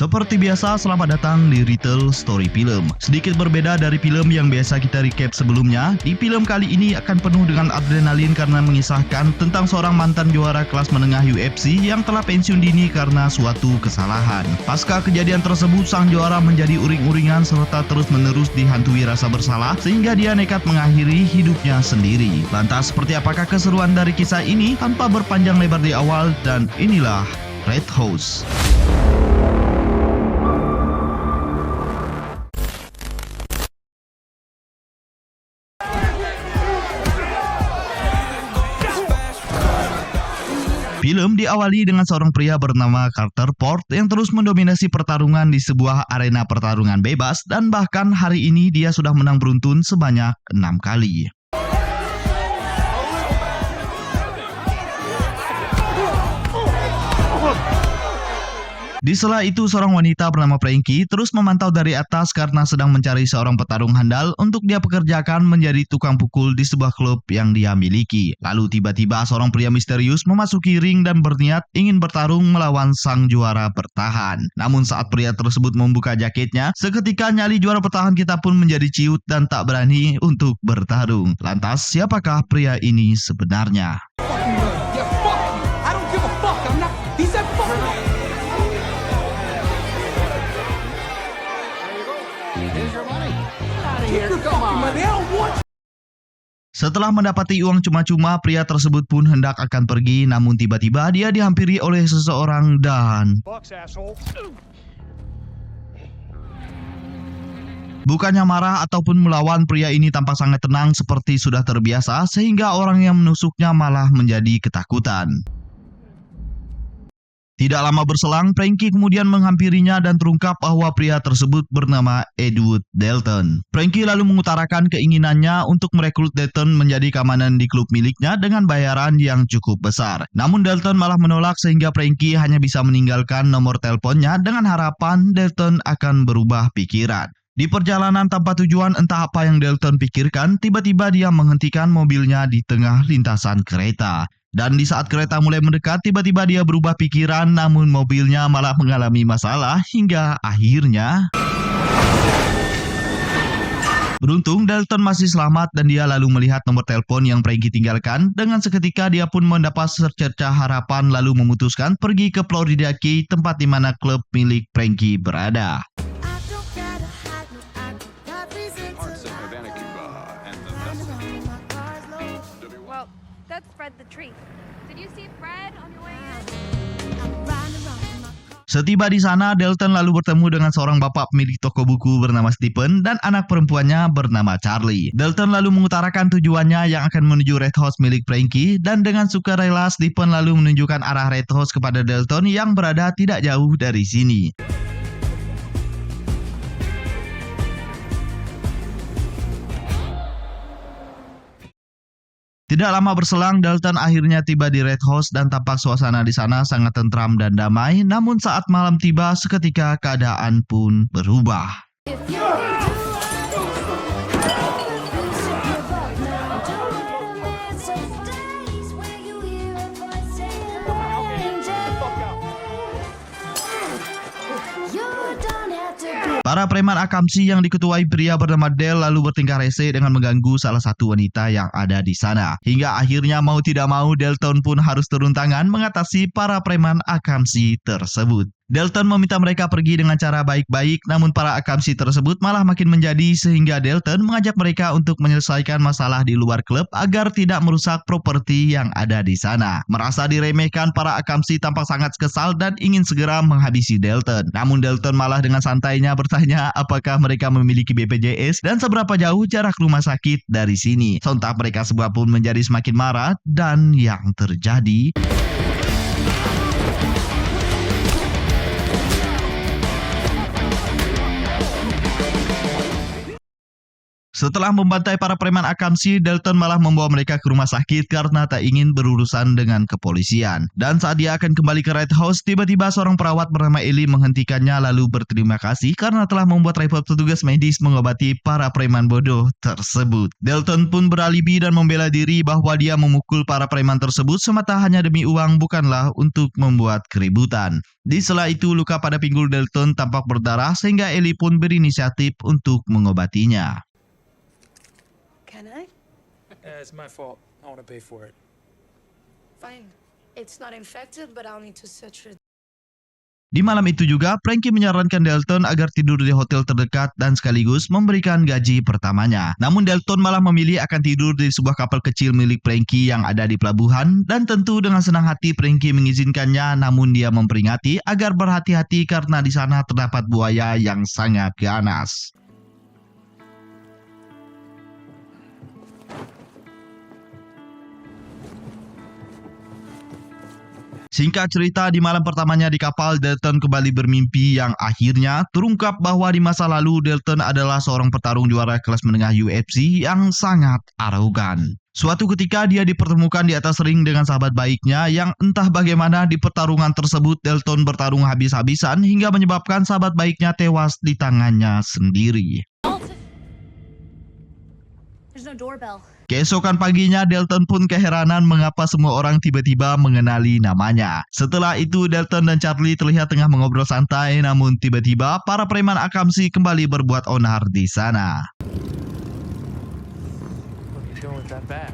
Seperti biasa, selamat datang di Retail Story Film. Sedikit berbeda dari film yang biasa kita recap sebelumnya, di film kali ini akan penuh dengan adrenalin karena mengisahkan tentang seorang mantan juara kelas menengah UFC yang telah pensiun dini karena suatu kesalahan. Pasca kejadian tersebut, sang juara menjadi uring-uringan serta terus-menerus dihantui rasa bersalah sehingga dia nekat mengakhiri hidupnya sendiri. Lantas, seperti apakah keseruan dari kisah ini? Tanpa berpanjang lebar di awal, dan inilah Red House. Film diawali dengan seorang pria bernama Carter Port yang terus mendominasi pertarungan di sebuah arena pertarungan bebas, dan bahkan hari ini dia sudah menang beruntun sebanyak 6 kali. Di sela itu, seorang wanita bernama Frankie terus memantau dari atas karena sedang mencari seorang petarung handal untuk dia pekerjakan menjadi tukang pukul di sebuah klub yang dia miliki. Lalu tiba-tiba seorang pria misterius memasuki ring dan berniat ingin bertarung melawan sang juara bertahan. Namun saat pria tersebut membuka jaketnya, seketika nyali juara bertahan kita pun menjadi ciut dan tak berani untuk bertarung. Lantas, siapakah pria ini sebenarnya? Setelah mendapati uang cuma-cuma, pria tersebut pun hendak akan pergi, namun tiba-tiba dia dihampiri oleh seseorang dan bukannya marah ataupun melawan, pria ini tampak sangat tenang seperti sudah terbiasa, sehingga orang yang menusuknya malah menjadi ketakutan. Tidak lama berselang, Frankie kemudian menghampirinya dan terungkap bahwa pria tersebut bernama Edward Dalton. Frankie lalu mengutarakan keinginannya untuk merekrut Dalton menjadi keamanan di klub miliknya dengan bayaran yang cukup besar. Namun Dalton malah menolak sehingga Frankie hanya bisa meninggalkan nomor teleponnya dengan harapan Dalton akan berubah pikiran. Di perjalanan tanpa tujuan, entah apa yang Dalton pikirkan, tiba-tiba dia menghentikan mobilnya di tengah lintasan kereta. Dan di saat kereta mulai mendekat, tiba-tiba dia berubah pikiran, namun mobilnya malah mengalami masalah hingga akhirnya beruntung Dalton masih selamat dan dia lalu melihat nomor telepon yang Frankie tinggalkan. Dengan seketika dia pun mendapat secercah harapan lalu memutuskan pergi ke Florida Key, tempat di mana klub milik Frankie berada. That's Fred the tree. Did you see Fred on your way in? Setiba di sana, Dalton lalu bertemu dengan seorang bapak pemilik toko buku bernama Stephen dan anak perempuannya bernama Charlie. Dalton lalu mengutarakan tujuannya yang akan menuju Red House milik Frankie, dan dengan sukarela Stephen lalu menunjukkan arah Red House kepada Dalton yang berada tidak jauh dari sini. Tidak lama berselang, Dalton akhirnya tiba di Red House dan tampak suasana di sana sangat tentram dan damai. Namun saat malam tiba, seketika keadaan pun berubah. Para preman akamsi yang diketuai pria bernama Dale lalu bertingkah rese dengan mengganggu salah satu wanita yang ada di sana. Hingga akhirnya mau tidak mau Dalton pun harus turun tangan mengatasi para preman akamsi tersebut. Dalton meminta mereka pergi dengan cara baik-baik, namun para akamsi tersebut malah makin menjadi sehingga Dalton mengajak mereka untuk menyelesaikan masalah di luar klub agar tidak merusak properti yang ada di sana. Merasa diremehkan, para akamsi tampak sangat kesal dan ingin segera menghabisi Dalton. Namun Dalton malah dengan santainya bertanya apakah mereka memiliki BPJS dan seberapa jauh jarak rumah sakit dari sini. Sontak mereka semua pun menjadi semakin marah dan yang terjadi Setelah membantai para preman akamsi, Dalton malah membawa mereka ke rumah sakit karena tak ingin berurusan dengan kepolisian. Dan saat dia akan kembali ke Red House, tiba-tiba seorang perawat bernama Ellie menghentikannya lalu berterima kasih karena telah membuat repot petugas medis mengobati para preman bodoh tersebut. Dalton pun beralibi dan membela diri bahwa dia memukul para preman tersebut semata hanya demi uang, bukanlah untuk membuat keributan. Di sela itu, luka pada pinggul Dalton tampak berdarah sehingga Ellie pun berinisiatif untuk mengobatinya. Can I? It's my fault. I want to pay for it. Fine. It's not infected, but I'll need to search it. Di malam itu juga, Frankie menyarankan Dalton agar tidur di hotel terdekat dan sekaligus memberikan gaji pertamanya. Namun Dalton malah memilih akan tidur di sebuah kapal kecil milik Frankie yang ada di pelabuhan, dan tentu dengan senang hati Frankie mengizinkannya, namun dia memperingati agar berhati-hati karena di sana terdapat buaya yang sangat ganas. Singkat cerita, di malam pertamanya di kapal, Dalton kembali bermimpi yang akhirnya terungkap bahwa di masa lalu Dalton adalah seorang petarung juara kelas menengah UFC yang sangat arogan. Suatu ketika dia dipertemukan di atas ring dengan sahabat baiknya yang entah bagaimana di pertarungan tersebut Dalton bertarung habis-habisan hingga menyebabkan sahabat baiknya tewas di tangannya sendiri. There's no doorbell. Keesokan paginya, Dalton pun keheranan mengapa semua orang tiba-tiba mengenali namanya. Setelah itu, Dalton dan Charlie terlihat tengah mengobrol santai, namun tiba-tiba para preman akamsi kembali berbuat onar di sana. What are you doing with that bag?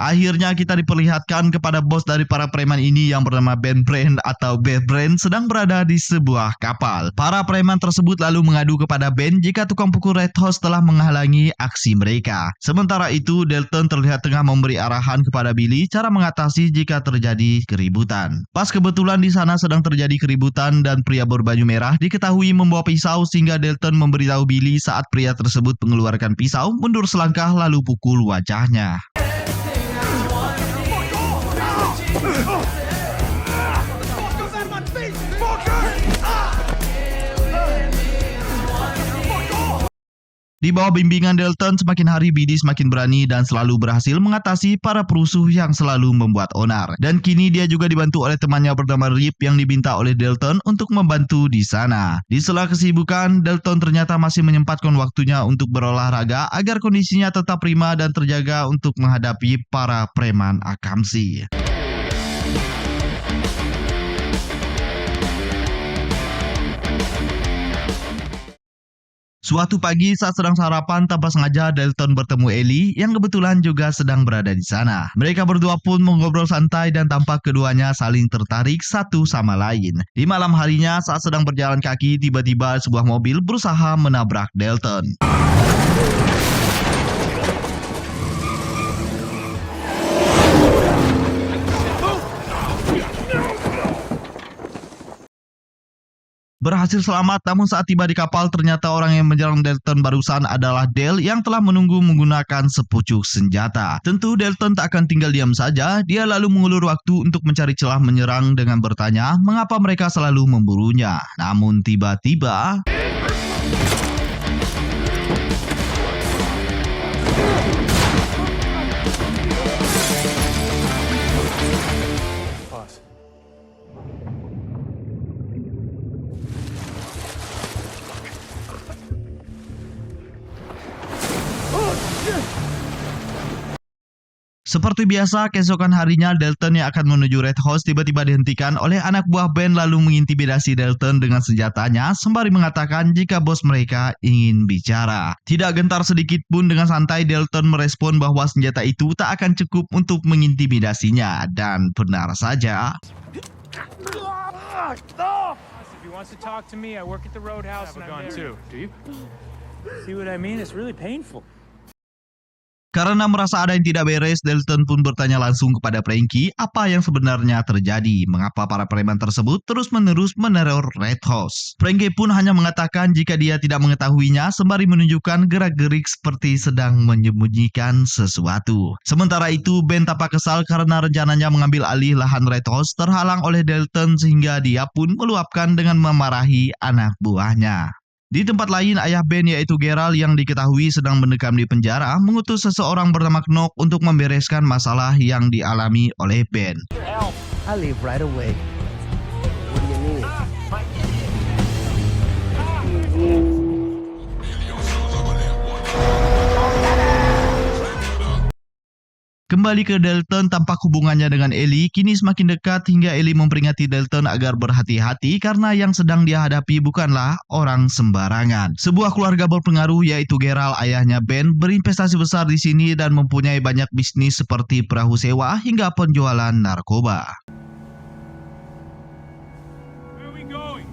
Akhirnya kita diperlihatkan kepada bos dari para preman ini yang bernama Ben Brand atau Bear Brand sedang berada di sebuah kapal. Para preman tersebut lalu mengadu kepada Ben jika tukang pukul Red House telah menghalangi aksi mereka. Sementara itu, Dalton terlihat tengah memberi arahan kepada Billy cara mengatasi jika terjadi keributan. Pas kebetulan di sana sedang terjadi keributan dan pria berbaju merah diketahui membawa pisau sehingga Dalton memberitahu Billy saat pria tersebut mengeluarkan pisau, mundur selangkah lalu pukul wajahnya. Di bawah bimbingan Dalton, semakin hari Billy semakin berani dan selalu berhasil mengatasi para perusuh yang selalu membuat onar. Dan kini dia juga dibantu oleh temannya bernama Rip yang diminta oleh Dalton untuk membantu di sana. Di sela kesibukan, Dalton ternyata masih menyempatkan waktunya untuk berolahraga agar kondisinya tetap prima dan terjaga untuk menghadapi para preman akamsi. Suatu pagi saat sedang sarapan, tanpa sengaja Dalton bertemu Ellie yang kebetulan juga sedang berada di sana. Mereka berdua pun mengobrol santai dan tampak keduanya saling tertarik satu sama lain. Di malam harinya saat sedang berjalan kaki, tiba-tiba sebuah mobil berusaha menabrak Dalton. Berhasil selamat, namun saat tiba di kapal ternyata orang yang menyerang Dalton barusan adalah Dale yang telah menunggu menggunakan sepucuk senjata. Tentu Dalton tak akan tinggal diam saja, dia lalu mengulur waktu untuk mencari celah menyerang dengan bertanya mengapa mereka selalu memburunya. Namun tiba-tiba... Pause. Seperti biasa, keesokan harinya Dalton yang akan menuju Red House tiba-tiba dihentikan oleh anak buah Ben lalu mengintimidasi Dalton dengan senjatanya sembari mengatakan jika bos mereka ingin bicara. Tidak gentar sedikit pun dengan santai Dalton merespon bahwa senjata itu tak akan cukup untuk mengintimidasinya. Dan benar saja. If he wants to talk to me, I work at the Roadhouse and I'm there. Too. Do you? See what I mean? It's really painful. Karena merasa ada yang tidak beres, Dalton pun bertanya langsung kepada Frankie apa yang sebenarnya terjadi, mengapa para preman tersebut terus-menerus meneror Red House. Frankie pun hanya mengatakan jika dia tidak mengetahuinya sembari menunjukkan gerak-gerik seperti sedang menyembunyikan sesuatu. Sementara itu, Ben tampak kesal karena rencananya mengambil alih lahan Red House terhalang oleh Dalton sehingga dia pun meluapkan dengan memarahi anak buahnya. Di tempat lain, ayah Ben yaitu Gerald yang diketahui sedang mendekam di penjara mengutus seseorang bernama Knock untuk membereskan masalah yang dialami oleh Ben. I leave right away. What do you need? Kembali ke Dalton, tampak hubungannya dengan Ellie kini semakin dekat hingga Ellie memperingati Dalton agar berhati-hati karena yang sedang dia hadapi bukanlah orang sembarangan. Sebuah keluarga berpengaruh yaitu Gerald, ayahnya Ben, berinvestasi besar di sini dan mempunyai banyak bisnis seperti perahu sewa hingga penjualan narkoba. Where are we going?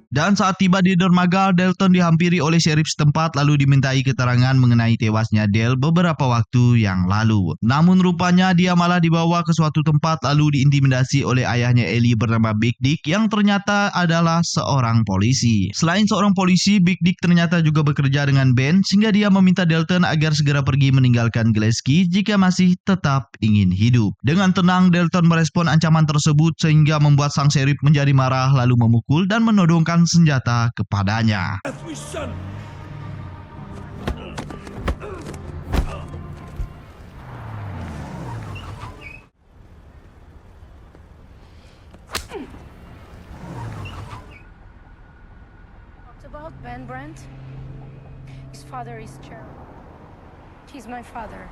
Dan saat tiba di dermaga, Dalton dihampiri oleh sheriff setempat lalu dimintai keterangan mengenai tewasnya Dale beberapa waktu yang lalu. Namun rupanya dia malah dibawa ke suatu tempat lalu diintimidasi oleh ayahnya Ellie bernama Big Dick yang ternyata adalah seorang polisi. Selain seorang polisi, Big Dick ternyata juga bekerja dengan Ben sehingga dia meminta Dalton agar segera pergi meninggalkan Glasgow jika masih tetap ingin hidup. Dengan tenang, Dalton merespon ancaman tersebut sehingga membuat sang sheriff menjadi marah lalu memukul dan menodongkan senjata kepadanya. Talked about Ben Brent. His father is Gerald. He's my father.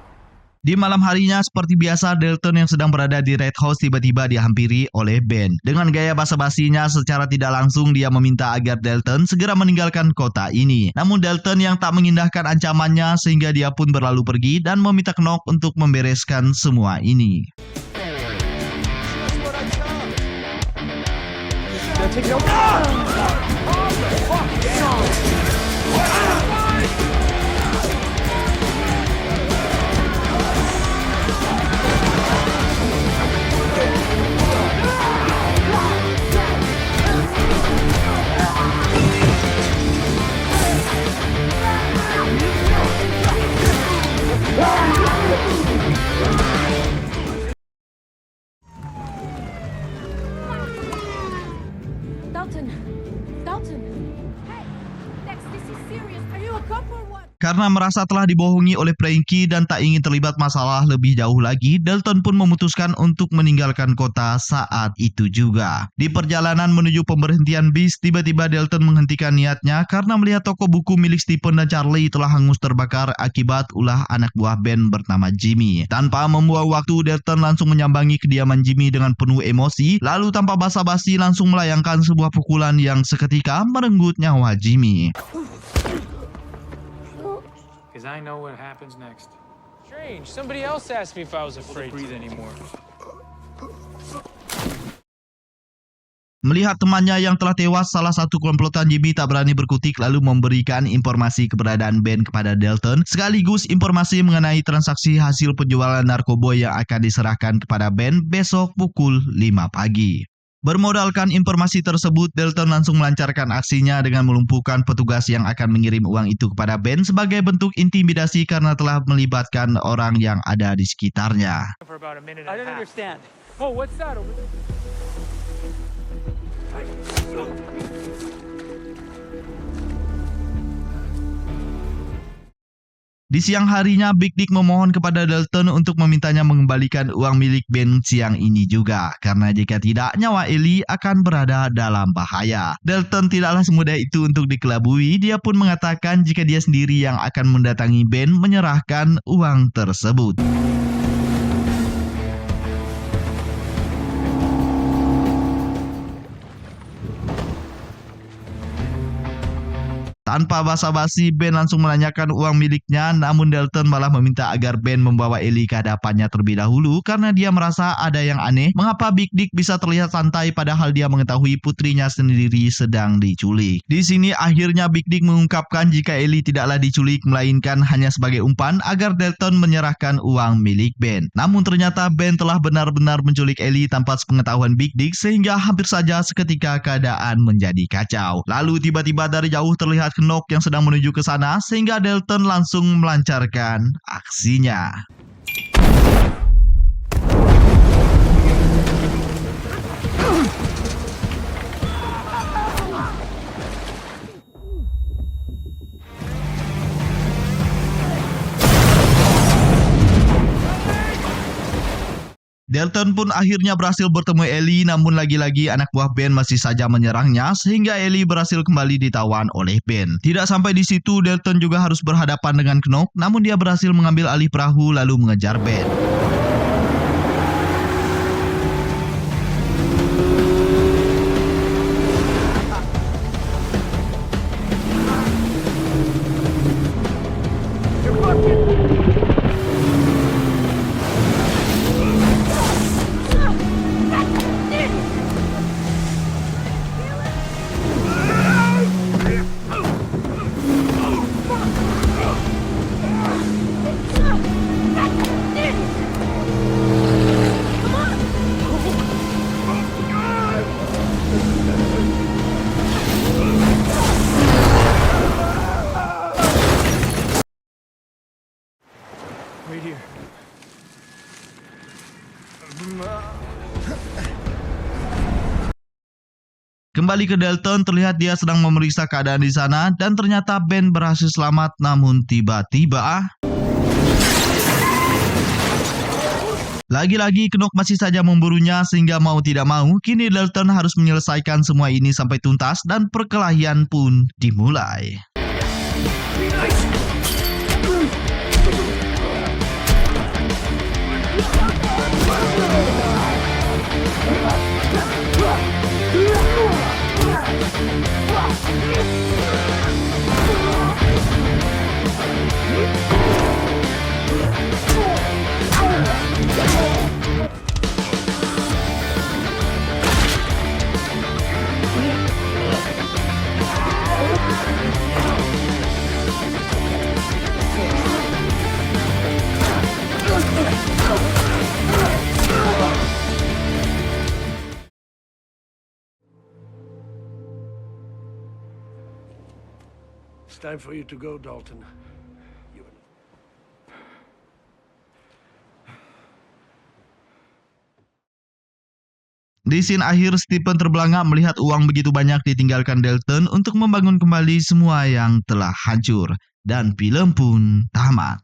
Di malam harinya, seperti biasa, Dalton yang sedang berada di Red House tiba-tiba dihampiri oleh Ben. Dengan gaya basa-basinya, secara tidak langsung dia meminta agar Dalton segera meninggalkan kota ini. Namun Dalton yang tak mengindahkan ancamannya sehingga dia pun berlalu pergi dan meminta Knock untuk membereskan semua ini. Dalton. Hey, Dex, this is serious. Are you a cop or what? Karena merasa telah dibohongi oleh Frankie dan tak ingin terlibat masalah lebih jauh lagi, Dalton pun memutuskan untuk meninggalkan kota saat itu juga. Di perjalanan menuju pemberhentian bis, tiba-tiba Dalton menghentikan niatnya karena melihat toko buku milik Stephen dan Charlie telah hangus terbakar akibat ulah anak buah Ben bernama Jimmy. Tanpa membuang waktu, Dalton langsung menyambangi kediaman Jimmy dengan penuh emosi, lalu tanpa basa-basi langsung melayangkan sebuah pukulan yang seketika merenggut nyawa Jimmy. Because I know what happens next. Strange. Somebody else asked me if I was afraid to breathe anymore. Melihat temannya yang telah tewas, salah satu komplotan Jimmy tak berani berkutik lalu memberikan informasi keberadaan Ben kepada Dalton, sekaligus informasi mengenai transaksi hasil penjualan narkoba yang akan diserahkan kepada Ben besok pukul 5 pagi. Bermodalkan informasi tersebut, Dalton langsung melancarkan aksinya dengan melumpuhkan petugas yang akan mengirim uang itu kepada Ben sebagai bentuk intimidasi karena telah melibatkan orang yang ada di sekitarnya. For about a minute I and a don't half. understand. Oh, what's that over there? Di siang harinya, Big Dick memohon kepada Dalton untuk memintanya mengembalikan uang milik Ben siang ini juga. Karena jika tidak, nyawa Ellie akan berada dalam bahaya. Dalton tidaklah semudah itu untuk dikelabui. Dia pun mengatakan jika dia sendiri yang akan mendatangi Ben menyerahkan uang tersebut. Tanpa basa-basi, Ben langsung menanyakan uang miliknya, namun Dalton malah meminta agar Ben membawa Ellie ke hadapannya terlebih dahulu karena dia merasa ada yang aneh. Mengapa Big Dick bisa terlihat santai padahal dia mengetahui putrinya sendiri sedang diculik. Di sini akhirnya Big Dick mengungkapkan jika Ellie tidaklah diculik melainkan hanya sebagai umpan agar Dalton menyerahkan uang milik Ben. Namun ternyata Ben telah benar-benar menculik Ellie tanpa sepengetahuan Big Dick sehingga hampir saja seketika keadaan menjadi kacau. Lalu tiba-tiba dari jauh terlihat Knock yang sedang menuju ke sana sehingga Dalton langsung melancarkan aksinya. Dalton pun akhirnya berhasil bertemu Ellie, namun lagi-lagi anak buah Ben masih saja menyerangnya sehingga Ellie berhasil kembali ditawan oleh Ben. Tidak sampai di situ, Dalton juga harus berhadapan dengan Knock, namun dia berhasil mengambil alih perahu lalu mengejar Ben. Right here. Kembali ke Dalton, terlihat dia sedang memeriksa keadaan di sana dan ternyata Ben berhasil selamat, namun tiba-tiba lagi-lagi Knock masih saja memburunya sehingga mau tidak mau kini Dalton harus menyelesaikan semua ini sampai tuntas dan perkelahian pun dimulai. It's time for you to go, Dalton. Di scene akhir, Stephen terbelangak melihat uang begitu banyak ditinggalkan Dalton untuk membangun kembali semua yang telah hancur. Dan film pun tamat.